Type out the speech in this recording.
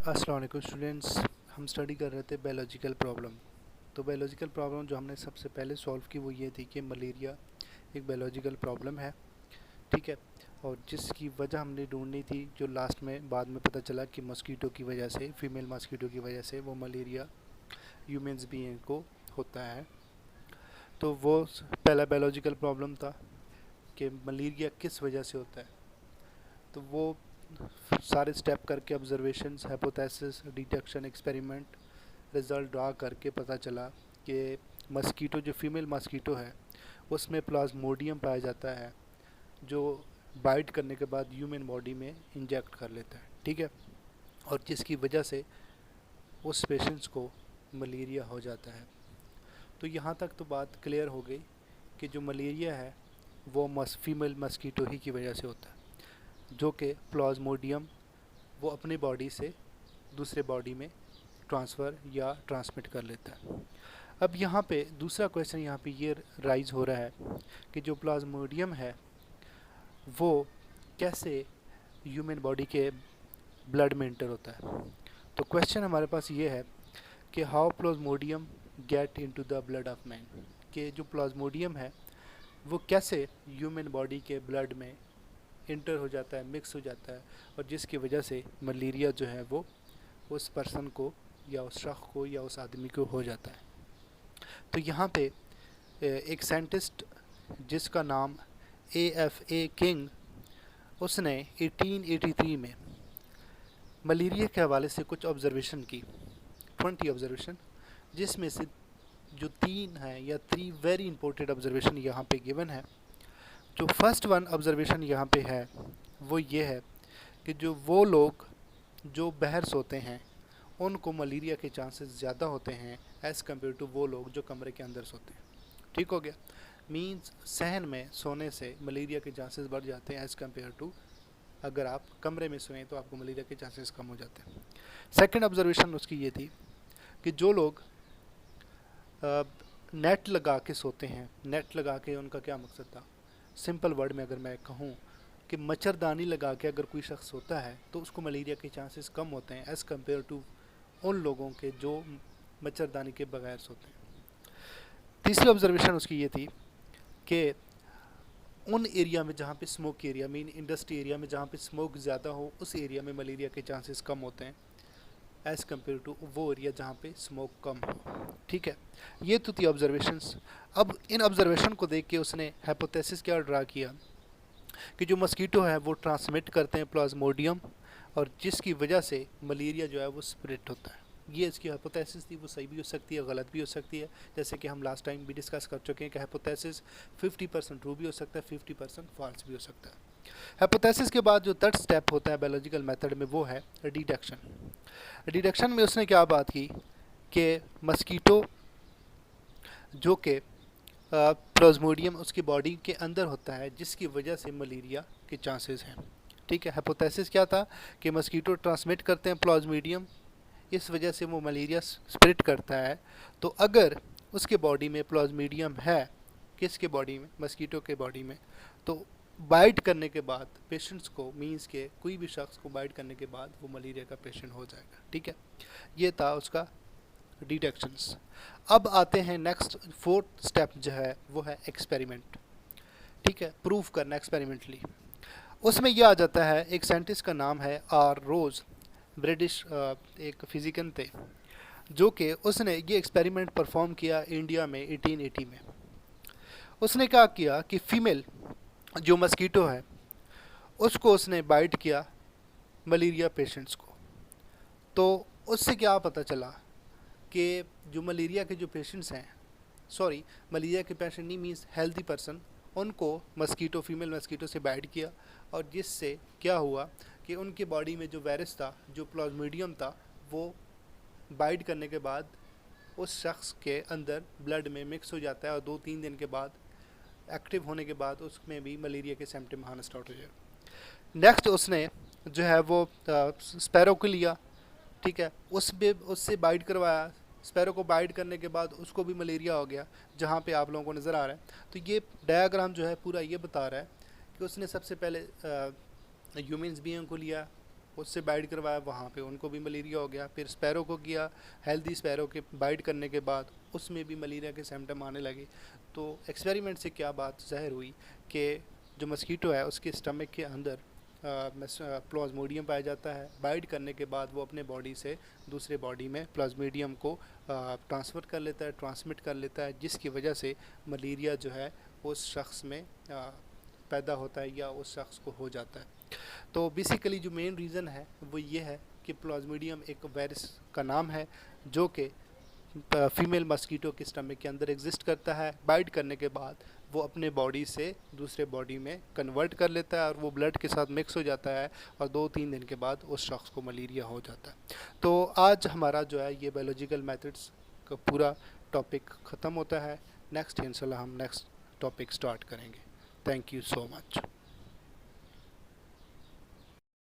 अस्सलाम वालेकुम स्टूडेंट्स। हम स्टडी कर रहे थे बायोलॉजिकल प्रॉब्लम। तो बायोलॉजिकल प्रॉब्लम जो हमने सबसे पहले सॉल्व की वो ये थी कि मलेरिया एक बायोलॉजिकल प्रॉब्लम है, ठीक है। और जिसकी वजह हमने ढूंढनी थी, जो लास्ट में बाद में पता चला कि मस्कीटो की वजह से, फीमेल मस्कीटो की वजह से वो मलेरिया ह्यूमंस बीइंग को होता है। तो वो पहला बायोलॉजिकल प्रॉब्लम था कि मलेरिया किस वजह से होता है। तो वो सारे स्टेप करके observations, hypothesis, detection, experiment, result draw करके पता चला कि मस्कीटो, जो फीमेल मस्कीटो है, उसमें प्लाज्मोडियम पाया जाता है जो बाइट करने के बाद ह्यूमन बॉडी में इंजेक्ट कर लेता है, ठीक है। और जिसकी वजह से उस पेशेंट्स को मलेरिया हो जाता है। तो यहाँ तक तो बात क्लियर हो गई कि जो मलेरिया है वो फीमेल मस्कीटो ही की वजह से होता है, जो कि प्लाज्मोडियम वो अपनी बॉडी से दूसरे बॉडी में ट्रांसफ़र या ट्रांसमिट कर लेता है। अब यहाँ पे दूसरा क्वेश्चन यहाँ पे ये राइज हो रहा है कि जो प्लाज्मोडियम है वो कैसे ह्यूमन बॉडी के ब्लड में इंटर होता है। तो क्वेश्चन हमारे पास ये है कि how Plasmodium get into the blood of man, कि जो प्लाज्मोडियम है वो कैसे ह्यूमन बॉडी के ब्लड में इंटर हो जाता है, मिक्स हो जाता है, और जिसकी वजह से मलेरिया जो है वो उस पर्सन को या उस शख्स को या उस आदमी को हो जाता है। तो यहाँ पे एक साइंटिस्ट जिसका नाम A.F.A. किंग, उसने 1883 में मलेरिया के हवाले से कुछ ऑब्जर्वेशन की, 20 ऑब्जर्वेशन, जिसमें से जो 3 हैं या 3 वेरी इंपॉर्टेंट ऑब्जर्वेशन यहाँ पे गिवन है। जो फर्स्ट वन ऑब्जर्वेशन यहाँ पे है वो ये है कि जो वो लोग जो बाहर सोते हैं उनको मलेरिया के चांसेस ज़्यादा होते हैं एज़ कम्पेयर टू वो लोग जो कमरे के अंदर सोते हैं। ठीक हो गया। मींस सहन में सोने से मलेरिया के चांसेस बढ़ जाते हैं एज़ कम्पेयर टू अगर आप कमरे में सोएं तो आपको मलेरिया के चांसेस कम हो जाते हैं। सेकंड ऑब्जर्वेशन उसकी ये थी कि जो लोग नेट लगा के सोते हैं, नेट लगा के उनका क्या मकसद था, सिंपल वर्ड में अगर मैं कहूँ कि मच्छरदानी लगा के अगर कोई शख्स सोता है तो उसको मलेरिया के चांसेस कम होते हैं एज़ कम्पेयर टू उन लोगों के जो मच्छरदानी के बगैर सोते हैं। तीसरी ऑब्जर्वेशन उसकी ये थी कि उन एरिया में जहाँ पे smoke area, mean industry area में जहाँ पे स्मोक ज़्यादा हो, उस एरिया में मलेरिया के चांसेस कम होते हैं एज़ कम्पेयर टू वो एरिया जहाँ पे स्मोक कम हो। ठीक है, ये तो थी ऑब्जर्वेशंस। अब इन ऑब्जर्वेशन को देख के उसने हाइपोथेसिस क्या ड्रा किया कि जो मस्कीटो है वो ट्रांसमिट करते हैं प्लाज्मोडियम, और जिसकी वजह से मलेरिया जो है वो स्प्रेड होता है। ये इसकी हाइपोथेसिस थी। वो सही भी हो सकती है, गलत भी हो सकती है, जैसे कि हम लास्ट टाइम भी डिस्कस कर चुके हैं कि हाइपोथेसिस 50% ट्रू भी हो सकता है, 50% फॉल्स भी हो सकता है। हाइपोथेसिस के बाद जो थर्ड स्टेप होता है बायोलॉजिकल मेथड में वो है डिडक्शन। डिडक्शन में उसने क्या बात की कि मस्कीटो जो कि प्लाज्मोडियम उसकी बॉडी के अंदर होता है, जिसकी वजह से मलेरिया के चांसेस हैं। ठीक है, हाइपोथेसिस क्या था कि मस्कीटो ट्रांसमिट करते हैं प्लाज्मोडियम, इस वजह से वो मलेरिया स्प्रेड करता है। तो अगर उसके बॉडी में प्लाज्मोडियम है, किसके बॉडी में, मस्कीटो के बॉडी में, तो बाइट करने के बाद पेशेंट्स को, मींस के कोई भी शख्स को बाइट करने के बाद वो मलेरिया का पेशेंट हो जाएगा। ठीक है, ये था उसका डिटेक्शंस। अब आते हैं नेक्स्ट फोर्थ स्टेप जो है वो है एक्सपेरिमेंट। ठीक है, प्रूफ करना एक्सपेरिमेंटली। उसमें यह आ जाता है, एक साइंटिस्ट का नाम है आर रोज, ब्रिटिश एक फिजिकन थे, जो कि उसने ये एक्सपेरिमेंट परफॉर्म किया इंडिया में 1880 में। उसने क्या किया कि फीमेल जो मस्कीटो है उसको उसने बाइट किया मलेरिया पेशेंट्स को। तो उससे क्या पता चला कि जो मलेरिया के जो पेशेंट्स हैं, सॉरी मलेरिया के पेशेंट नहीं, मीन्स हेल्दी पर्सन, उनको मस्कीटो, फीमेल मस्कीटो से बाइट किया, और जिससे क्या हुआ कि उनके बॉडी में जो वायरस था, जो प्लाज्मोडियम था, वो बाइट करने के बाद उस शख्स के अंदर ब्लड में मिक्स हो जाता है, और 2-3 दिन के बाद एक्टिव होने के बाद उसमें भी मलेरिया के सिम्टम आना स्टार्ट हो जाए। नेक्स्ट उसने जो है वो स्पैरो को लिया। ठीक है, उससे बाइट करवाया। स्पैरो को बाइट करने के बाद उसको भी मलेरिया हो गया, जहाँ पे आप लोगों को नज़र आ रहा है। तो ये डायग्राम जो है पूरा ये बता रहा है कि उसने सबसे पहले ह्यूमंस बीइंग को लिया, उससे बाइट करवाया, वहाँ पे उनको भी मलेरिया हो गया। फिर स्पैरो को किया, हेल्दी स्पैरो के बाइट करने के बाद उसमें भी मलेरिया के सिम्टम आने लगे। तो एक्सपेरिमेंट से क्या बात ज़ाहिर हुई कि जो मस्कीटो है उसके स्टमक के अंदर प्लाज्मोडियम पाया जाता है। बाइट करने के बाद वो अपने बॉडी से दूसरे बॉडी में प्लाज्मोडियम को ट्रांसफ़र कर लेता है, ट्रांसमिट कर लेता है, जिसकी वजह से मलेरिया जो है उस शख्स में पैदा होता है या उस शख्स को हो जाता है। तो बेसिकली जो मेन रीज़न है वो ये है कि प्लाज्मोडियम एक वायरस का नाम है जो कि फीमेल मस्कीटो के स्टमक के अंदर एग्जिस्ट करता है। बाइट करने के बाद वो अपने बॉडी से दूसरे बॉडी में कन्वर्ट कर लेता है और वो ब्लड के साथ मिक्स हो जाता है और 2-3 दिन के बाद उस शख्स को मलेरिया हो जाता है। तो आज हमारा जो है ये बायोलॉजिकल मेथड्स का पूरा टॉपिक ख़त्म होता है। नेक्स्ट इंशाल्लाह हम नेक्स्ट टॉपिक स्टार्ट करेंगे। Thank you so much.